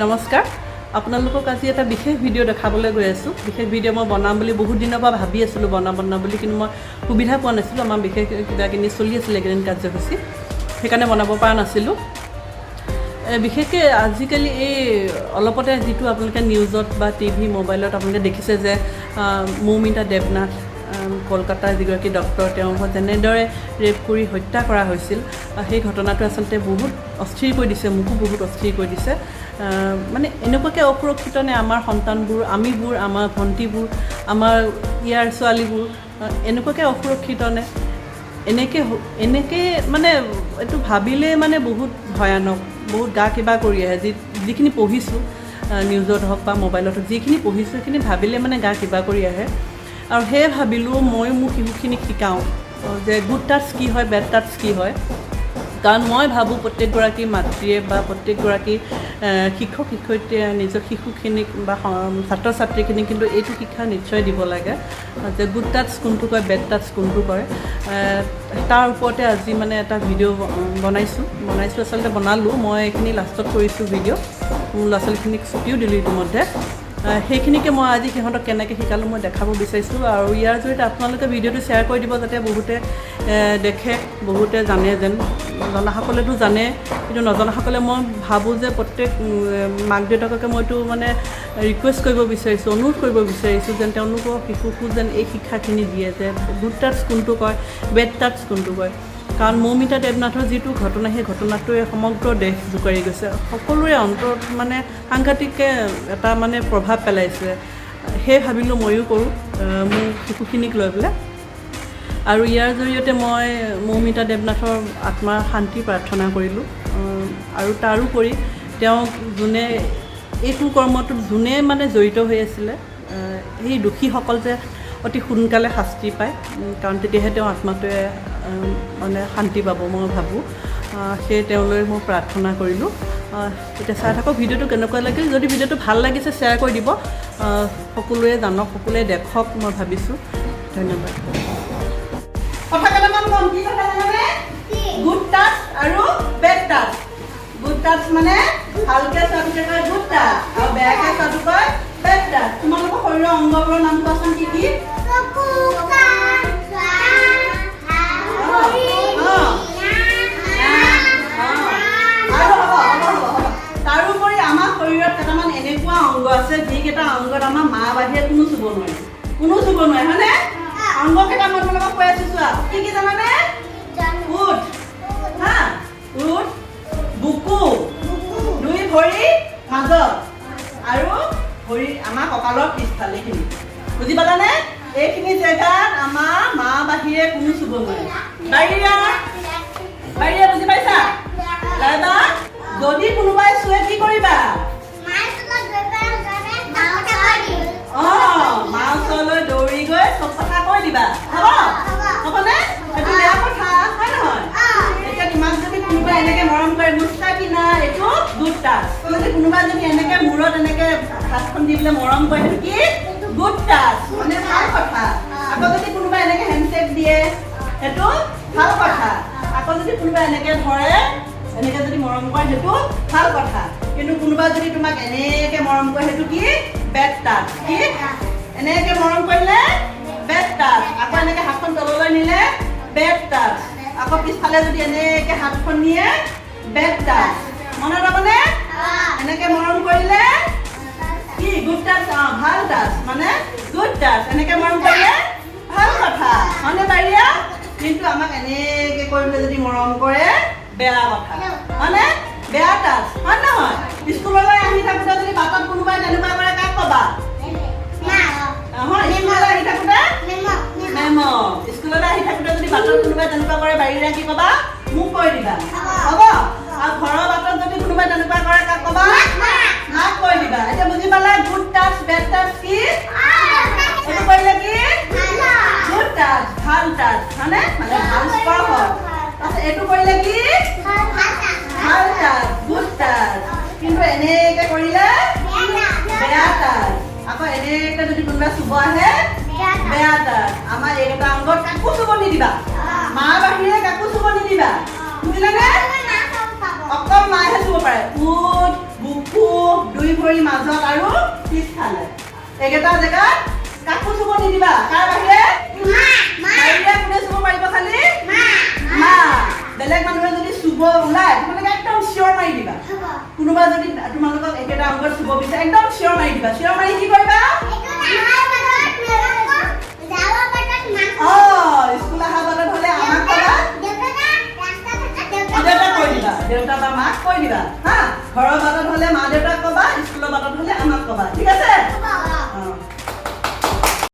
নমস্কাৰ আপোনালোকক আজি এটা বিশেষ ভিডিঅ' দেখাবলৈ গৈ আছোঁ বিশেষ ভিডিঅ' মই বনাম বুলি বহুত দিনৰ পৰা ভাবি আছিলোঁ বনাম বুলি কিন্তু মই সুবিধা পোৱা নাছিলোঁ আমাৰ বিশেষ কিবাকিনি চলি আছিলে গ্ৰেণ্ড কাৰ্যসূচী সেইকাৰণে বনাব পৰা নাছিলোঁ বিশেষকৈ আজিকালি এই অলপতে যিটো আপোনালোকে নিউজত বা টিভি মোবাইলত আপোনালোকে দেখিছে যে মৌমিতা দেৱনাথ কলকাতাৰ যিগৰাকী ডক্টৰ তেওঁক যেনেদৰে ৰেপ কৰি হত্যা কৰা হৈছিল সেই ঘটনাটো আচলতে বহুত অস্থিৰ কৰি দিছে মোকো বহুত অস্থিৰ কৰি দিছে মানে এনেকুৱাকৈ অসুৰক্ষিত নে আমাৰ সন্তানবোৰ আমিবোৰ আমাৰ ভণ্টিবোৰ আমাৰ ইয়াৰ ছোৱালীবোৰ এনেকুৱাকৈ অসুৰক্ষিত নে এনেকৈ মানে এইটো ভাবিলে মানে বহুত ভয়ানক বহুত গা কিবা কৰি আহে যিখিনি পঢ়িছোঁ নিউজত হওক বা মোবাইলত হওক যিখিনি পঢ়িছোঁ সেইখিনি ভাবিলে মানে গা কিবা কৰি আহে আৰু সেয়ে ভাবিলোঁ মই মোৰ শিশুখিনিক শিকাওঁ যে গুড টাচ কি হয় বেড টাচ কি হয় কাৰণ মই ভাবোঁ প্ৰত্যেকগৰাকী মাতৃয়ে বা প্ৰত্যেকগৰাকী শিক্ষক শিক্ষয়িত্ৰীয়ে নিজৰ শিশুখিনিক বা ছাত্ৰ ছাত্ৰীখিনিক কিন্তু এইটো শিক্ষা নিশ্চয় দিব লাগে যে গুড টাচ কোনটো কয় বেড টাচ কোনটো কয় তাৰ ওপৰতে আজি মানে এটা ভিডিঅ' বনাইছোঁ আচলতে বনালোঁ মই এইখিনি লাষ্টত কৰিছোঁ ভিডিঅ' মোৰ ল'ৰা ছোৱালীখিনিক ছুটিও দিলোঁ ইতিমধ্যে সেইখিনিকে মই আজি সিহঁতক কেনেকৈ শিকালোঁ মই দেখাব বিচাৰিছোঁ আৰু ইয়াৰ জৰিয়তে আপোনালোকে ভিডিঅ'টো শ্বেয়াৰ কৰি দিব যাতে বহুতে দেখে বহুতে জানে যেন জনাসকলেতো জানে কিন্তু নজনাসকলে মই ভাবোঁ যে প্ৰত্যেক মাক দেউতাককে মইতো মানে ৰিকুৱেষ্ট কৰিব বিচাৰিছোঁ অনুৰোধ কৰিব বিচাৰিছোঁ যেন তেওঁলোকৰ শিশুকো যেন এই শিক্ষাখিনি দিয়ে যে গুড টাচ কোনটো কয় বেড টাচ কোনটো কয় কাৰণ মৌমিতা দেৱনাথৰ যিটো ঘটনা সেই ঘটনাটোৱে সমগ্ৰ দেশ জোকাৰি গৈছে সকলোৰে অন্তৰত মানে সাংঘাতিককৈ এটা মানে প্ৰভাৱ পেলাইছে সেই ভাবিলোঁ ময়ো কৰোঁ মোৰ শিশুখিনিক লৈ পেলাই আৰু ইয়াৰ জৰিয়তে মই মৌমিতা দেৱনাথৰ আত্মাৰ শান্তি প্ৰাৰ্থনা কৰিলোঁ আৰু তাৰোপৰি তেওঁক যোনে এইটো কৰ্মটোত যোনে মানে জড়িত হৈ আছিলে সেই দোষীসকল যে অতি সোনকালে শাস্তি পায় কাৰণ তেতিয়াহে তেওঁ আত্মাটোৱে মানে শান্তি পাব মই ভাবোঁ সেয়ে তেওঁলৈ মই প্ৰাৰ্থনা কৰিলোঁ এতিয়া চাই থাকক ভিডিঅ'টো কেনেকুৱা লাগিল যদি ভিডিঅ'টো ভাল লাগিছে শ্বেয়াৰ কৰি দিব সকলোৱে জানক সকলোৱে দেখক মই ভাবিছোঁ ধন্যবাদ কথা কেইটামান কম কি কথা মানে গুড টাচ আৰু বেড টাচ গুড টাচ মানে ভালকৈ চোৱাটোকে কয় গুড টাচ আৰু বেয়াকৈ চোৱাটো কয় বেড টাচ তোমালোকৰ শৰীৰৰ অংগবোৰৰ নাম কোৱাচোন কি কি তাৰোপৰি আমাৰ শৰীৰত কেইটামান এনেকুৱা অংগ আছে যিকেইটা অংগত আমাৰ মা বাহিৰে কোনো চুব নোৱাৰে হয়নে অংগ কেইটা মই তোমালোকক কৈ আছো চোৱা কি কি জানানে উঠ হা উঠ বুকু দুই ভৰি মাজত আৰু ভৰি আমাৰ কঁকালৰ পিছফালেখিনি বুজি পালানে এইখিনি জেগাত আমাৰ মা বাহিৰে কোনো চুব নোৱাৰে বাহিৰা বুজি পাইছা লাইবা যদি কোনোবাই চুৱে কি কৰিবা মা ওচৰলৈ দৌৰি গৈ চব কথা কৈ দিবা হ'বনে এইটো বেয়া কথা হয় নহয় এতিয়া তোমাক যদি কোনোবাই এনেকে মৰম কৰে মুস্তা কিনা এইটো গুড টাচ যদি কোনোবাই যদি এনেকে মূৰত এনেকে হাতখন দি পেলাই মৰম কৰে সেইটো কি গুড টাচ মানে ভাল কথা আকৌ যদি কোনোবাই এনেকে হেণ্ডশেক দিয়ে সেইটো ভাল কথা আকৌ যদি কোনোবাই এনেকে ধৰে এনেকে যদি মৰম কৰে সেইটো ভাল কথা কিন্তু কোনোবা যদি তোমাক এনেকে মৰম কৰে সেইটো কি বেড টাচ কি এনেকে মৰম কৰিলে বেড টাচ আকৌ এনেকে হাতখন তললৈ নিলে বেড টাচ আকৌ পিছফালে যদি এনেকে হাতখন নিয়ে বেড টাচ মনত ৰাখনে এনেকে মৰম কৰিলে কি গুড টাচ ভাল টাচ মানে গুড টাচ এনেকে মৰম কৰিলে ভাল কথা হয়নে বাৰিয়া কিন্তু আমাক এনেকে কৰিলে যদি মৰম কৰে বেয়া কথা হয়নে বেয়া টাচ হয় নহয় স্কুললৈ আহি থাকোঁতে যদি বাটত কোনোবাই তেনেকুৱা কৰে কাক ক'বা স্কুললৈ আহি থাকোঁতে স্কুললৈ আহি থাকোঁতে যদি বাটত কোনোবাই তেনেকুৱা কৰে বাৰীৰে কি ক'বা মোক কৈ দিবা হ'ব আৰু ঘৰৰ বাটত যদি কোনোবাই তেনেকুৱা কৰে কাক ক'বা মাক কৈ দিবা এতিয়া বুজি পালা গুড টাচ বেড টাচ কি এইটো কৰিলে কি গুড টাচ ভাল টাচ হয়নে মানে ভাল স্পৰ্শ এইটো কৰিলে কি ভাল টাচ গুড টাচ কিন্তু এনেকে কৰিলে বেয়া টাচ আকৌ এনেকে যদি কোনোবা চুব আহে বেয়া টাচ আমাৰ এইকেইটা অংগত কাকো চুব নিদিবা মা বাহিৰে কাকো চুব নিদিবা বুজিলানে অকল মায়েহে চুব পাৰে উঠ বুকু দুই ভৰি মাজত আৰু পিছফালে এইকেইটা জেগাত কাকো চুব নিদিবা কাৰ বাহিৰে বাহিৰে কোনে চুব পাৰিব খালি মা বেলেগ মানুহে যদি চুব ওলায় তোমালোকে একদম চিঞৰ মাৰি দিবা কোনোবা যদি তোমালোকক একেটা অংগত চুব বিচাৰে একদম চিঞৰ মাৰি দিবা চিঞৰ মাৰি কি কৰিবা স্কুল অহা বাটত হ'লে আমাক ক'বা দেউতাক কৈ দিবা দেউতা বা মাক কৈ দিবা হা ঘৰৰ বাটত হ'লে মা দেউতাক ক'বা স্কুলৰ বাটত হ'লে আমাক ক'বা ঠিক আছে